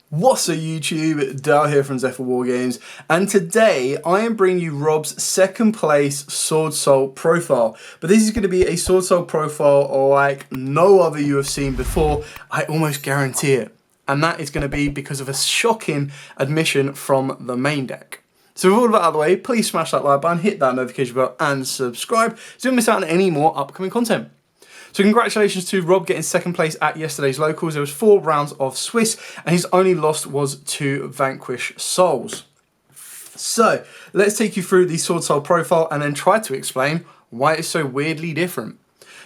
What's up YouTube, Dal here from Zephyr Wargames, and today I am bringing you Rob's second place Swordsoul profile. But this is going to be a Swordsoul profile like no other you have seen before, I almost guarantee it. And that is going to be because of a shocking admission from the main deck. So with all of that out of the way, please smash that like button, hit that notification bell and subscribe so you don't miss out on any more upcoming content. So congratulations to Rob getting second place at yesterday's locals. There was 4 rounds of Swiss and his only loss was to Vanquish Souls. So let's take you through the Swordsoul profile and then try to explain why it's so weirdly different.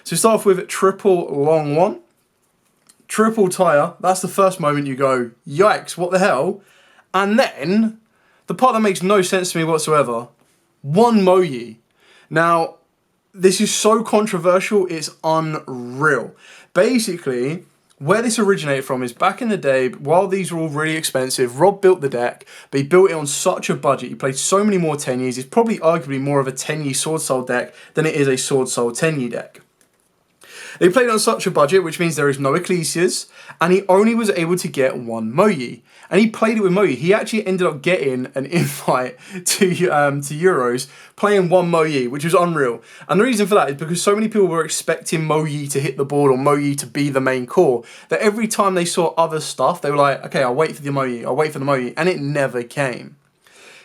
So start off with triple long one, triple tire. That's the first moment you go, yikes, what the hell? And then the part that makes no sense to me whatsoever, one Moyi. Now, this is so controversial, it's unreal. Basically, where this originated from is back in the day, while these were all really expensive, Rob built the deck, but he built it on such a budget. He played so many more Tenyis. It's probably arguably more of a Tenyi Swordsoul deck than it is a Swordsoul Tenyi deck. They played on such a budget, which means there is no Ecclesias, and he only was able to get one Moyi. And he played it with Moyi. He actually ended up getting an invite to Euros, playing one Moyi, which was unreal. And the reason for that is because so many people were expecting Moyi to hit the board or Moyi to be the main core, that every time they saw other stuff, they were like, okay, I'll wait for the Moyi, I'll wait for the Moyi, and it never came.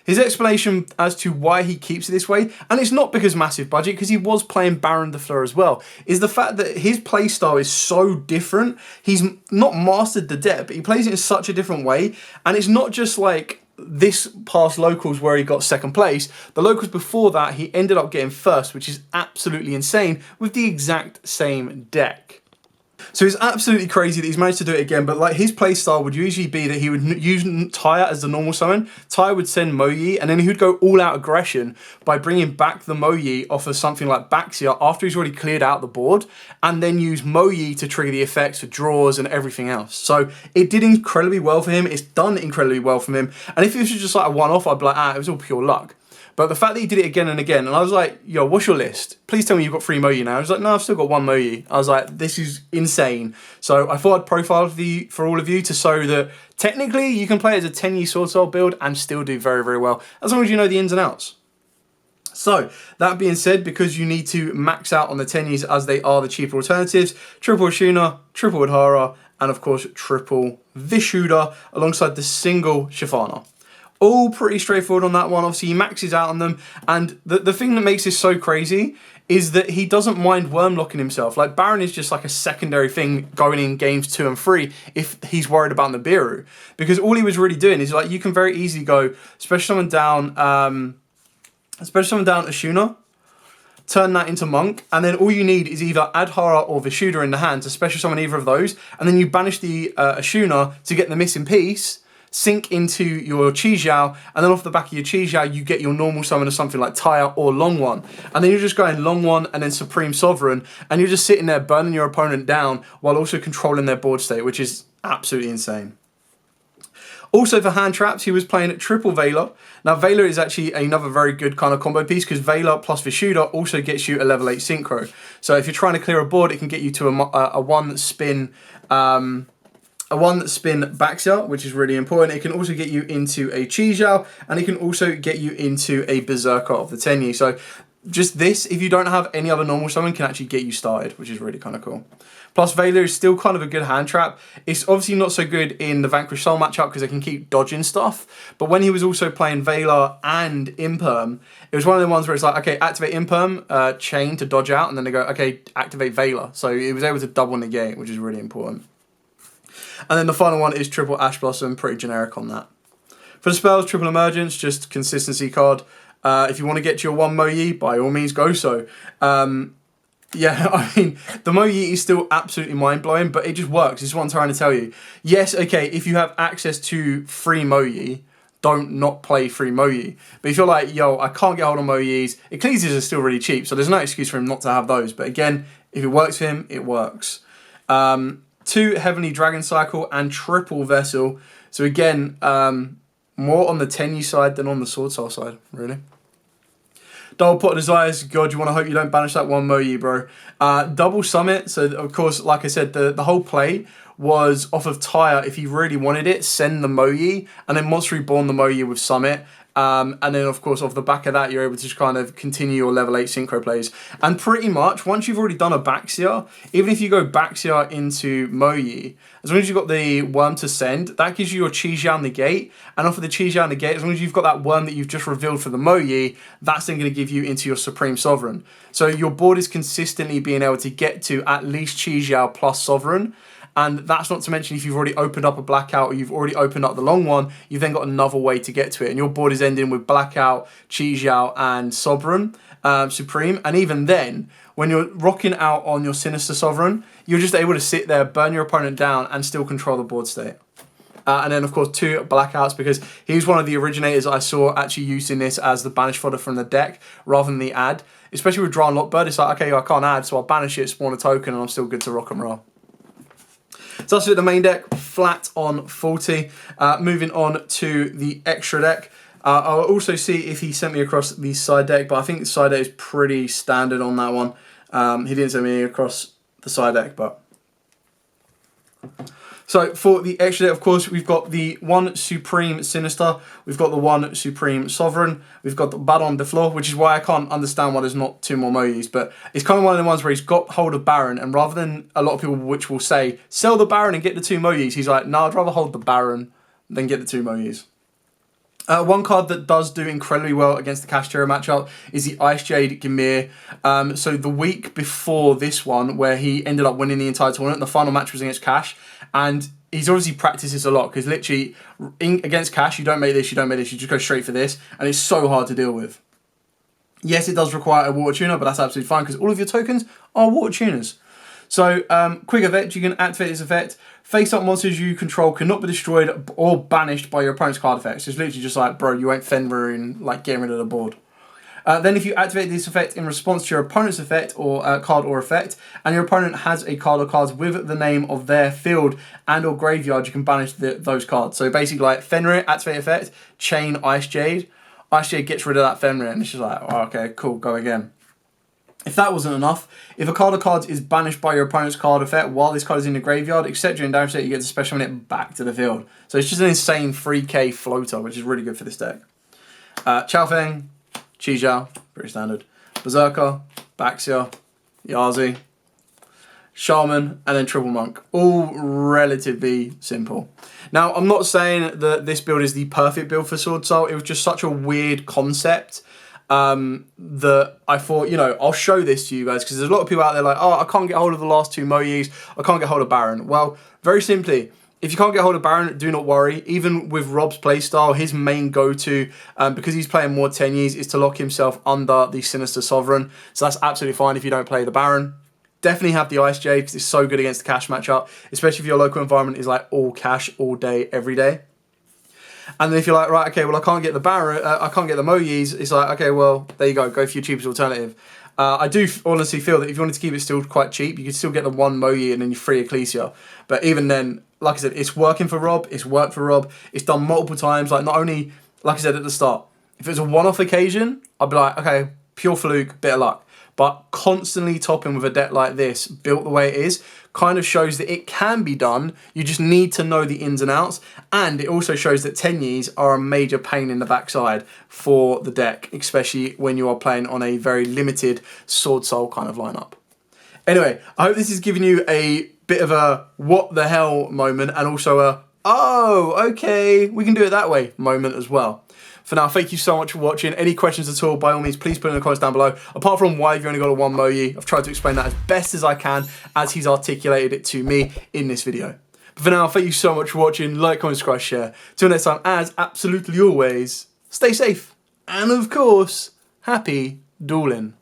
His explanation as to why he keeps it this way, and it's not because massive budget, because he was playing Baron de Fleur as well, is the fact that his playstyle is so different. He's not mastered the deck, but he plays it in such a different way, and it's not just like this past locals where he got second place. The locals before that, he ended up getting first, which is absolutely insane, with the exact same deck. So it's absolutely crazy that he's managed to do it again, but like his playstyle would usually be that he would use Tyre as the normal summon, Tyre would send Moyi, and then he would go all out aggression by bringing back the Moyi off of something like Baxia after he's already cleared out the board, and then use Moyi to trigger the effects for draws and everything else. So it did incredibly well for him, it's done incredibly well for him, and if it was just like a one-off, I'd be like, it was all pure luck. But the fact that he did it again and again, and I was like, yo, what's your list? Please tell me you've got 3 Moyi now. I was like, no, I've still got 1 Moyi. I was like, this is insane. So I thought I'd profile for all of you to show that technically you can play it as a Tenyi Swordsoul build and still do very, very well, as long as you know the ins and outs. So, that being said, because you need to max out on the Tenyis as they are the cheaper alternatives, triple Ashuna, triple Adhara, and of course, triple Vishuddha, alongside the single Shafana. All pretty straightforward on that one. Obviously, he maxes out on them. And the thing that makes this so crazy is that he doesn't mind wormlocking himself. Like, Baron is just like a secondary thing going in games 2 and 3 if he's worried about Nibiru. Because all he was really doing is, like, you can very easily go special summon down Ashuna, turn that into Monk, and then all you need is either Adhara or Vishuddha in the hand to special summon either of those, and then you banish the Ashuna to get the missing piece, sync into your Yugioh, and then off the back of your Yugioh, you get your normal summon of something like Tyre or Long One. And then you're just going Long One and then Supreme Sovereign, and you're just sitting there burning your opponent down while also controlling their board state, which is absolutely insane. Also for hand traps, he was playing triple Veiler. Now Veiler is actually another very good kind of combo piece because Veiler plus Vishuddha also gets you a level 8 synchro. So if you're trying to clear a board, it can get you to a one spin Baxia, which is really important. It can also get you into a Yugioh, and it can also get you into a Berserker of the Tenyi. So just this, if you don't have any other normal summon, can actually get you started, which is really kind of cool. Plus, Veiler is still kind of a good hand trap. It's obviously not so good in the Vanquish Soul matchup because they can keep dodging stuff. But when he was also playing Veiler and Imperm, it was one of the ones where it's like, okay, activate Imperm, chain to dodge out, and then they go, okay, activate Veiler. So he was able to double negate, which is really important. And then the final one is triple Ash Blossom, pretty generic on that. For the spells, triple Emergence, just consistency card. If you want to get to your 1 Moyi, by all means go so. Yeah, I mean, the Moyi is still absolutely mind-blowing, but it just works. This is what I'm trying to tell you. Yes, okay, if you have access to free Moyi, don't not play free Moyi. But if you're like, yo, I can't get hold of Moyis, Ecclesias are still really cheap, so there's no excuse for him not to have those. But again, if it works for him, it works. 2 Heavenly Dragon Cycle and triple Vessel. So again, more on the Tenyi side than on the Swordsoul side, really. Double Pot of Desires, God, you want to hope you don't banish that 1 Moyi, bro. Double Summit, so of course, like I said, the whole play was off of Tyre, if he really wanted it, send the Moyi, and then Monster Reborn the Moyi with Summit. And then, of course, off the back of that, you're able to just kind of continue your level 8 synchro plays. And pretty much, once you've already done a Baxia, even if you go Baxia into Moyi, as long as you've got the Worm to send, that gives you your Yugioh Negate. And off of the Yugioh Negate, as long as you've got that Worm that you've just revealed for the Moyi, that's then going to give you into your Supreme Sovereign. So your board is consistently being able to get to at least Yugioh plus Sovereign. And that's not to mention if you've already opened up a Blackout or you've already opened up the long one, you've then got another way to get to it. And your board is ending with Blackout, Yugioh, and Sovereign, Supreme. And even then, when you're rocking out on your Sinister Sovereign, you're just able to sit there, burn your opponent down, and still control the board state. And then, of course, 2 Blackouts, because he was one of the originators I saw actually using this as the banish fodder from the deck rather than the add. Especially with Draw and Lockbird, it's like, okay, I can't add, so I'll banish it, spawn a token, and I'm still good to rock and roll. So that's it, the main deck, flat on 40. Moving on to the extra deck. I'll also see if he sent me across the side deck, but I think the side deck is pretty standard on that one. He didn't send me across the side deck, but... So for the extra deck, of course, we've got the 1 Supreme Sinister, we've got the 1 Supreme Sovereign, we've got the Baron de Flor, which is why I can't understand why there's not 2 more Moyis, but it's kind of one of the ones where he's got hold of Baron, and rather than a lot of people which will say, sell the Baron and get the 2 Moyis, he's like, no, I'd rather hold the Baron than get the 2 Moyis. One card that does do incredibly well against the Cash Terror matchup is the Ice Jade Gimir. So the week before this one, where he ended up winning the entire tournament, the final match was against Cash, and he's obviously practiced this a lot, because literally, against Cash, you don't make this, you don't make this, you just go straight for this, and it's so hard to deal with. Yes, it does require a water tuner, but that's absolutely fine, because all of your tokens are water tuners. So, quick effect, you can activate this effect. Face-up monsters you control cannot be destroyed or banished by your opponent's card effects. It's literally just like, bro, you ain't Fenrir like getting rid of the board. Then if you activate this effect in response to your opponent's effect or card or effect, and your opponent has a card or cards with the name of their field and or graveyard, you can banish those cards. So basically like Fenrir, activate effect, chain Ice Jade. Ice Jade gets rid of that Fenrir, and it's just like, oh, okay, cool, go again. If that wasn't enough, if a card or cards is banished by your opponent's card effect while this card is in the graveyard, except during damage state, you get to special summon it back to the field. So it's just an insane 3k floater, which is really good for this deck. Chao Feng, Yugioh, pretty standard. Berserker, Baxia, Yazi, Shaman, and then Triple Monk. All relatively simple. Now, I'm not saying that this build is the perfect build for Swordsoul. It was just such a weird concept that I thought, you know, I'll show this to you guys, because there's a lot of people out there like, oh, I can't get hold of the last 2 Moyis, I can't get hold of Baron. Well, very simply, if you can't get hold of Baron, do not worry. Even with Rob's playstyle, his main go-to, because he's playing more Tenyis, is to lock himself under the Sinister Sovereign. So that's absolutely fine if you don't play the Baron. Definitely have the Ice Jade, because it's so good against the Cash matchup, especially if your local environment is like all Cash, all day, every day. And then if you're like, right, okay, well, I can't get the Baron, I can't get the Moyis, it's like, okay, well, there you go for your cheapest alternative. I do honestly feel that if you wanted to keep it still quite cheap, you could still get the 1 Moyi and then you free Ecclesia. But even then, like I said, it's working for Rob, it's worked for Rob, it's done multiple times, like not only, like I said at the start, if it was a one-off occasion, I'd be like, okay, pure fluke, bit of luck. But constantly topping with a deck like this, built the way it is, kind of shows that it can be done. You just need to know the ins and outs. And it also shows that Tenyis are a major pain in the backside for the deck, especially when you are playing on a very limited Swordsoul kind of lineup. Anyway, I hope this has given you a bit of a what the hell moment, and also a, oh, okay, we can do it that way moment as well. For now, thank you so much for watching. Any questions at all, by all means, please put in the comments down below. Apart from why you've only got a 1 Moyi, I've tried to explain that as best as I can, as he's articulated it to me in this video. But for now, thank you so much for watching. Like, comment, subscribe, share. Till next time, as absolutely always, stay safe. And of course, happy dueling.